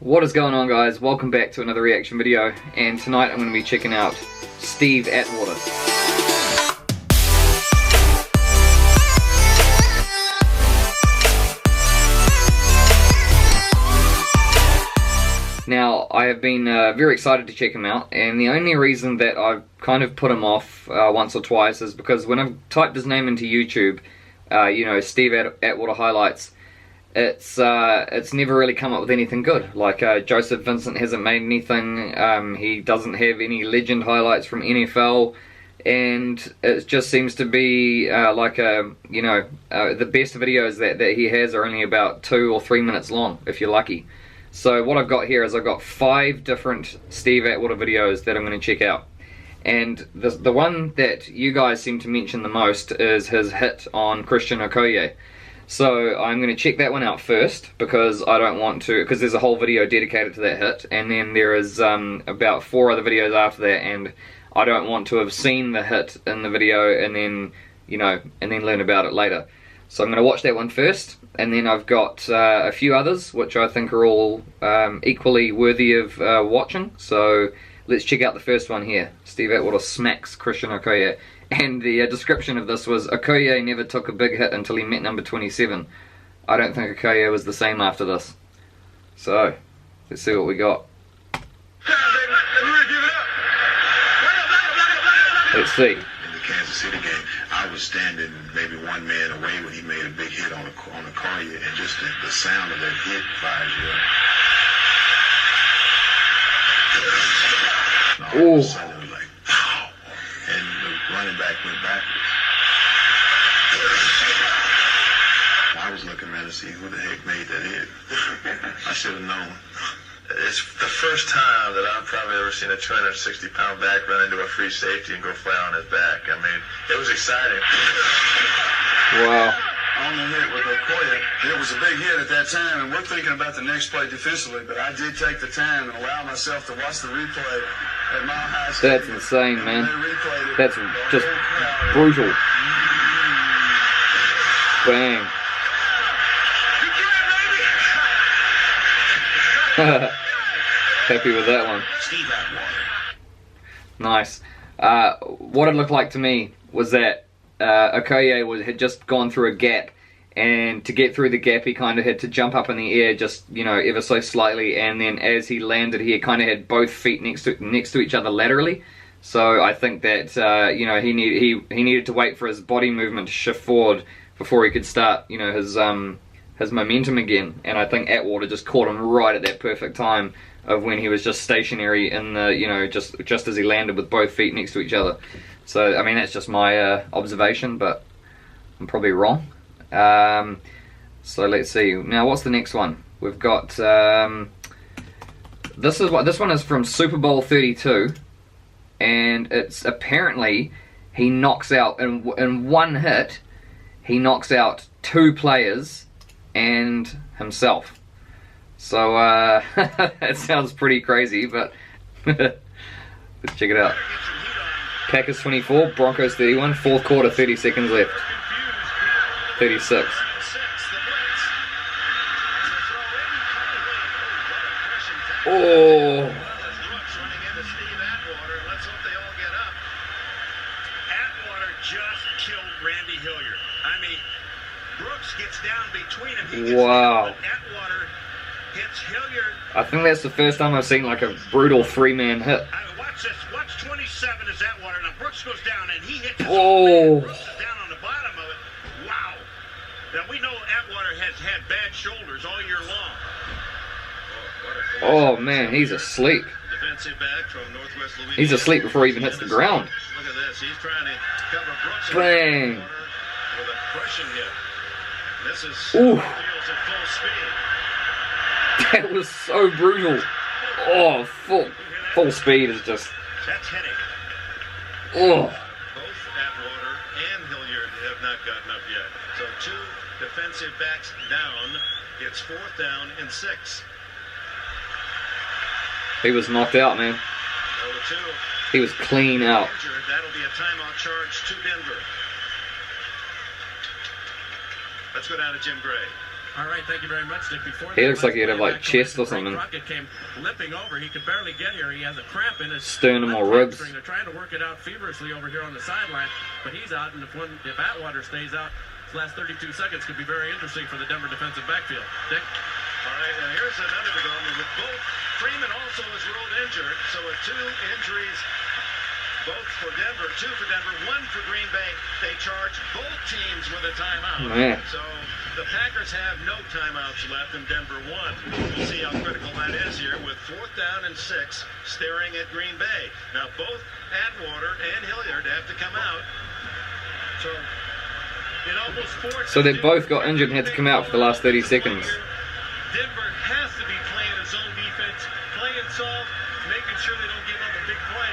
What is going on, guys? Welcome back to another reaction video, and tonight I'm going to be checking out Steve Atwater. Now, I have been very excited to check him out, and the only reason that I've kind of put him off once or twice is because when I've typed his name into YouTube, you know, Steve Atwater highlights, it's never really come up with anything good. Like Joseph Vincent hasn't made anything, he doesn't have any legend highlights from NFL, and it just seems to be like the best videos that he has are only about 2 or 3 minutes long, if you're lucky. So what I've got here is I've got 5 different Steve Atwater videos that I'm going to check out. And the one that you guys seem to mention the most is his hit on Christian Okoye. So I'm going to check that one out first, because I don't want to, because there's a whole video dedicated to that hit, and then there is about 4 other videos after that, and I don't want to have seen the hit in the video and then, you know, and then learn about it later. So I'm going to watch that one first, and then I've got a few others which I think are all equally worthy of watching. So let's check out the first one here. Steve Atwater smacks Christian Okoye. And the description of this was, Okoye never took a big hit until he met number 27. I don't think Okoye was the same after this. So, let's see what we got. Let's see. In the Kansas City game, I was standing maybe 1 man away when he made a big hit on Okoye, and just the sound of that hit fires you up. All of a sudden, it was like, pow! And the running back went backwards. I was looking around to see who the heck made that hit. I should have known. It's the first time that I've probably ever seen a 260-pound back run into a free safety and go flat on his back. I mean, it was exciting. Wow. On the hit with Okoye, it was a big hit at that time, and we're thinking about the next play defensively, but I did take the time and allow myself to watch the replay at Mile High School. That's insane, man. That's just brutal. Bang. Happy with that one. Steve Atwater. Nice. What it looked like to me was that Okoye had just gone through a gap, and to get through the gap he kind of had to jump up in the air just, you know, ever so slightly, and then as he landed he kind of had both feet next to each other laterally. So I think that you know, he needed to wait for his body movement to shift forward before he could start, you know, his momentum again. And I think Atwater just caught him right at that perfect time of when he was just stationary in the, you know, just as he landed with both feet next to each other. So I mean, that's just my observation, but I'm probably wrong. So let's see. Now, what's the next one? We've got this one is from Super Bowl 32, and it's apparently he knocks out in one hit. He knocks out 2 players and himself. So that sounds pretty crazy, but let's check it out. Packers 24, Broncos 31, 4th quarter, 30 seconds left. 36. Oh! Atwater just killed Randy Hilliard. I mean, Brooks gets down between him. Wow. Atwater hits Hilliard. I think that's the first time I've seen like a brutal 3-man hit. Watch this. Watch 27 is Atwater. Now Brooks goes down and he hits his Oh. Brooks is down on the bottom of it. Wow. Now we know Atwater has had bad shoulders all year long. Oh man, he's asleep. Defensive back from Northwest Louisiana. He's asleep before he even hits the ground. Look at this. He's trying to cover Brooks. Bang. With a crushing hit. This is Ooh. feels at full speed. That was so brutal. Oh, full speed is just. That's hitting. Oh. Both Atwater and Hilliard have not gotten up yet. So 2 defensive backs down. It's 4th down and 6. He was knocked out, man. He was clean out. That'll be a timeout charge to Denver. Let's go down to Jim Gray. All right, thank you very much, Dick. Before He looks like he'd have like chest or something. Crockett came limping over. He could barely get here. He has a cramp in his sternum or ribs. They're trying to work it out feverishly over here on the sideline, but he's out. And if Atwater stays out, his last 32 seconds could be very interesting for the Denver defensive backfield. Dick. All right, now here's another development with both. Freeman also was ruled injured, so with 2 injuries. Both for Denver, 2 for Denver, 1 for Green Bay. They charge both teams with a timeout. Man. So the Packers have no timeouts left and Denver 1. We'll see how critical that is here with 4th down and 6 staring at Green Bay. Now both Atwater and Hilliard have to come out. So it almost forced. So they both got injured and had to come out for the last 30 seconds. Denver has to be playing its own defense, playing soft, making sure they don't give up a big play.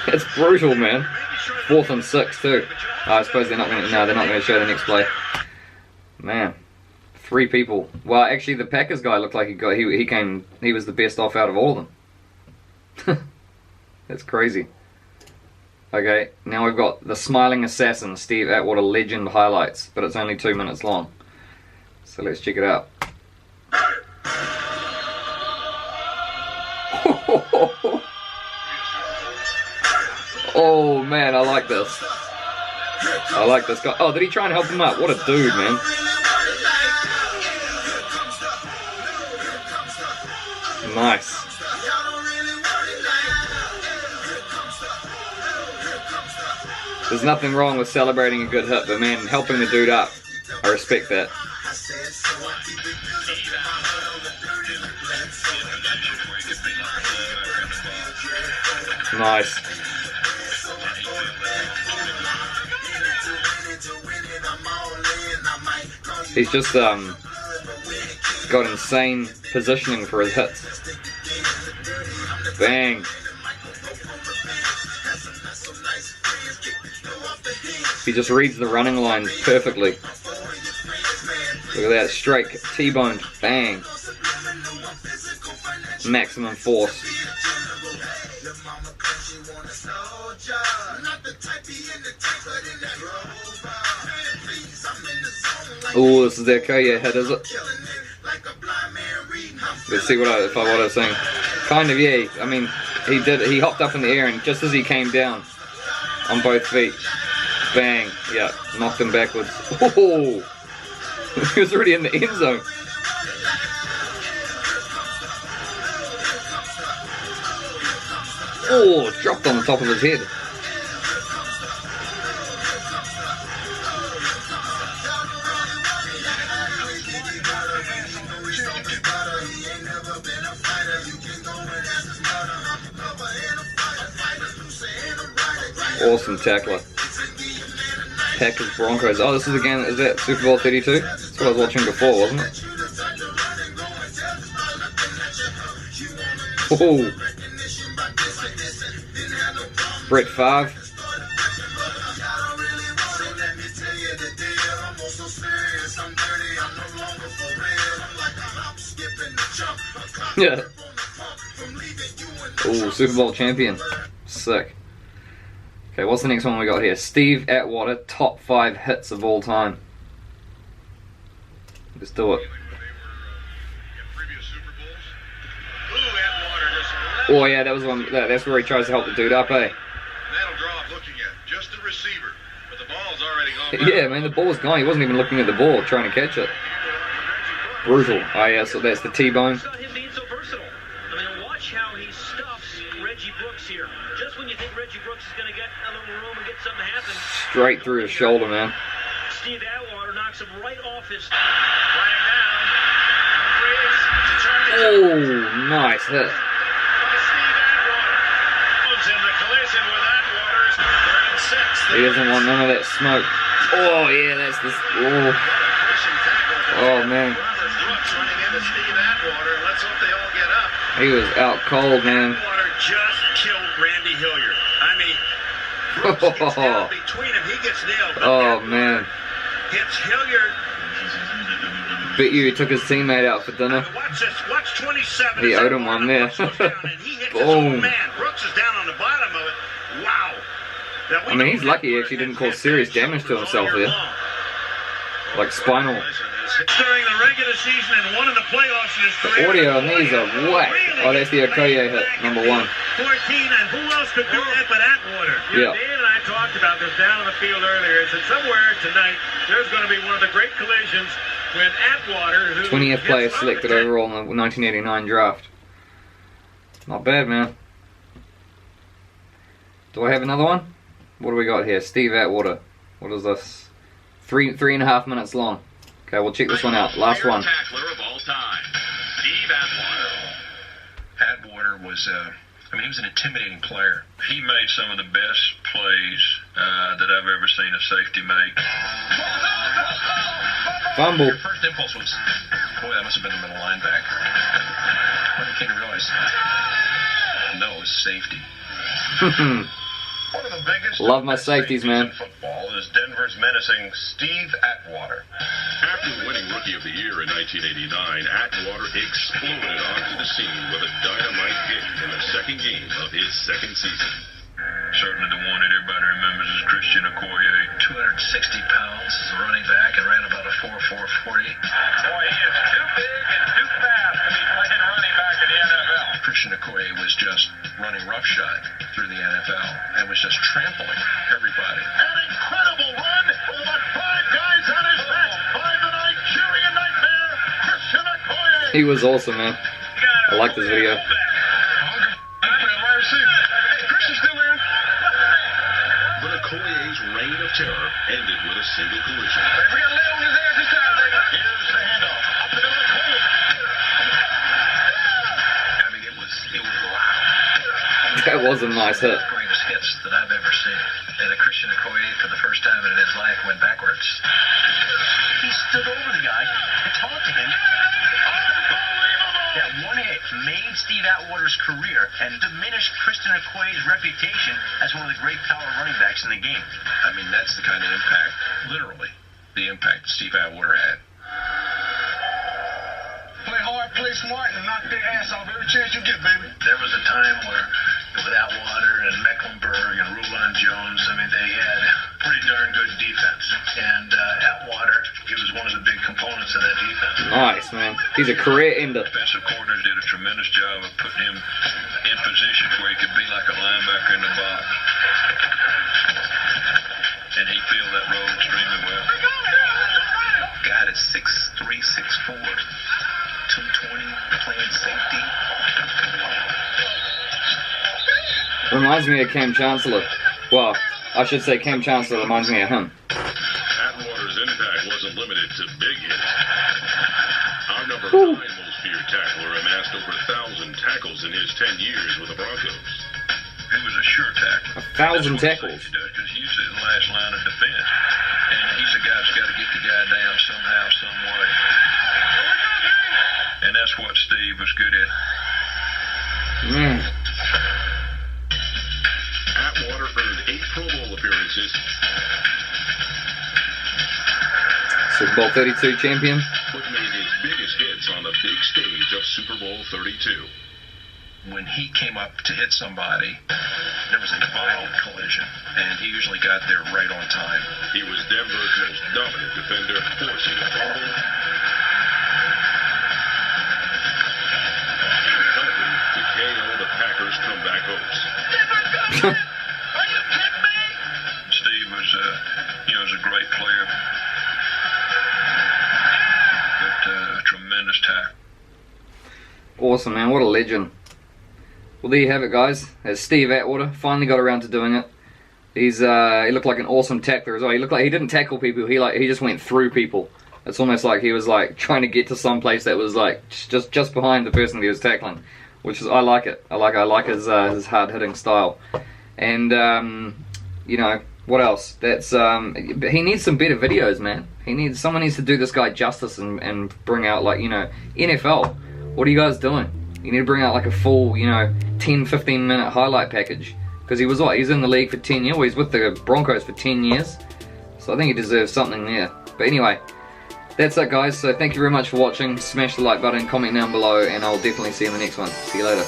It's brutal, man. 4th and 6 too. I suppose they're not going to. No, they're not going to show the next play. Man, 3 people. Well, actually, the Packers guy looked like he was the best off out of all of them. That's crazy. Okay, now we've got the Smiling Assassin, Steve Atwater legend highlights, but it's only 2 minutes long. So let's check it out. Oh man, I like this. I like this guy. Oh, did he try and help him up? What a dude, man. Nice. There's nothing wrong with celebrating a good hit, but man, helping the dude up, I respect that. Nice. He's just got insane positioning for his hits. Bang. He just reads the running lines perfectly. Look at that, straight T-boned, bang. Maximum force. Oh, this is their Okoye hit, is it? Let's see what I was saying. Kind of, yeah. I mean, he hopped up in the air and just as he came down on both feet, bang, yeah, knocked him backwards. Oh, he was already in the end zone. Oh, dropped on the top of his head. Awesome tackler. Packers Broncos. Oh, this is again, is that Super Bowl 32? That's what I was watching before, wasn't it? Oh. Brett Favre. Yeah. Oh, Super Bowl champion. Sick. Okay, what's the next one we got here? Steve Atwater, top 5 hits of all time. Let's do it. Oh yeah, that was one. That's where he tries to help the dude up, eh? That'll draw up looking at just the receiver, but the ball's already gone. Yeah, man, the ball's gone. He wasn't even looking at the ball, trying to catch it. Brutal. Oh yeah, so that's the T-bone. Him being so versatile. I mean, watch how he stuffs Reggie Brooks here. Just when you think Reggie Brooks is going to get a little room and get something to happen. Straight through his shoulder, man. Steve Atwater knocks him right off his. Oh, nice hit. He doesn't want none of that smoke. Oh yeah, that's the. Oh man. He was out cold, man. Just killed Randy Hilliard. I mean, Brooks gets down between him. He gets nailed. Oh man. Hits Hilliard. Bet you he took his teammate out for dinner. Watch this. Watch 27. He owed him one there. Boom. Man, Brooks is down on the bottom of it. Wow. I mean, he's lucky he actually didn't cause serious damage to himself there. Like spinal. During the regular season and one in the playoffs in his career. The audio on these are whack. Oh, that's the Okoye hit, number 1. 14, and who else could do that but Atwater? Yeah. Dan and I talked about this down on the field earlier. Said somewhere tonight there's going to be one of the great collisions when Atwater, who 20th player selected overall in the 1989 draft. Not bad, man. Do I have another one? What do we got here? Steve Atwater. What is this? 3.5 minutes long. Okay, we'll check this one out. Last one. Tackler of all time, Steve Atwater. Atwater was, he was an intimidating player. He made some of the best plays that I've ever seen a safety make. Fumble. Your first impulse was, boy, that must have been the middle linebacker. When you came to realize, no, it was safety. One of the biggest Love my safeties, man. in football is Denver's menacing Steve Atwater. After winning Rookie of the Year in 1989, Atwater exploded onto the scene with a dynamite hit in the second game of his second season. Certainly the one that everybody remembers is Christian Okoye. 260 pounds as a running back and ran about a 4.4 40. Boy, he is too big and too fast to be playing running back in the NFL. Christian Okoye was just running roughshod through the NFL and was just trampling everybody. An incredible run with about 5 guys on his back by the Nigerian nightmare, Christian Okoye. He was awesome, man. I like this video. But Okoye's reign of terror ended with a single collision. We got to lay on his ass this time, baby. Here's the handoff. Up to the Okoye. It was loud. That was a nice hit. One of the greatest hits that I've ever seen. And Christian Okoye, for the first time in his life, went backwards. He stood over the guy and talked to him. That one hit made Steve Atwater's career and diminished Christian Okoye's reputation as one of the great power running backs in the game. That's the kind of impact, literally, the impact Steve Atwater had. Play hard, play smart, and knock their ass off every chance you get, baby. There was a time where, with Atwater and Mecklenburg and Rulon Jones, they had pretty darn good defense. And Atwater, he was one of the big components of that defense. Nice, man. He's a career ender. Defensive coordinator did a tremendous job of putting him in positions where he could be like a linebacker in the box. And he filled that role extremely well. Guy that's 6'3", 6'4", 220, playing safety. Reminds me of Cam Chancellor. Well, I should say Cam Chancellor reminds me of him. Atwater's impact wasn't limited to big hits. Our number 9 most feared tackler amassed over 1,000 tackles in his 10 years with the Broncos. He was a sure tackler. 1,000 tackles. Because he's the last line of defense. And he's the guy that's got to get the guy down somehow, some way. And that's what Steve was good at. Man. Atwater earned 8 Pro Bowl appearances. Super Bowl 32 champion. But made his biggest hits on the big stage of Super Bowl 32. When he came up to hit somebody, there was a violent collision, and he usually got there right on time. He was Denver's most dominant defender, forcing a fumble. And helping to KO the Packers' comeback hopes. Are you kidding me? Steve was, was a great player. But a tremendous tackle. Awesome, man. What a legend. Well, there you have it, guys. As Steve Atwater finally got around to doing it. He looked like an awesome tackler as well. He looked like he didn't tackle people. He just went through people. It's almost like he was like trying to get to some place that was like just behind the person he was tackling, which is I like it. I like his hard hitting style. And what else? That's he needs some better videos, man. Someone needs to do this guy justice and bring out like NFL. What are you guys doing? You need to bring out like a full 10-15 minute highlight package, because he's in the league for 10 years. Well, he's with the Broncos for 10 years, so I think he deserves something there. But anyway, that's it, guys. So thank you very much for watching. Smash the like button, comment down below, and I'll definitely see you in the next one. See you later.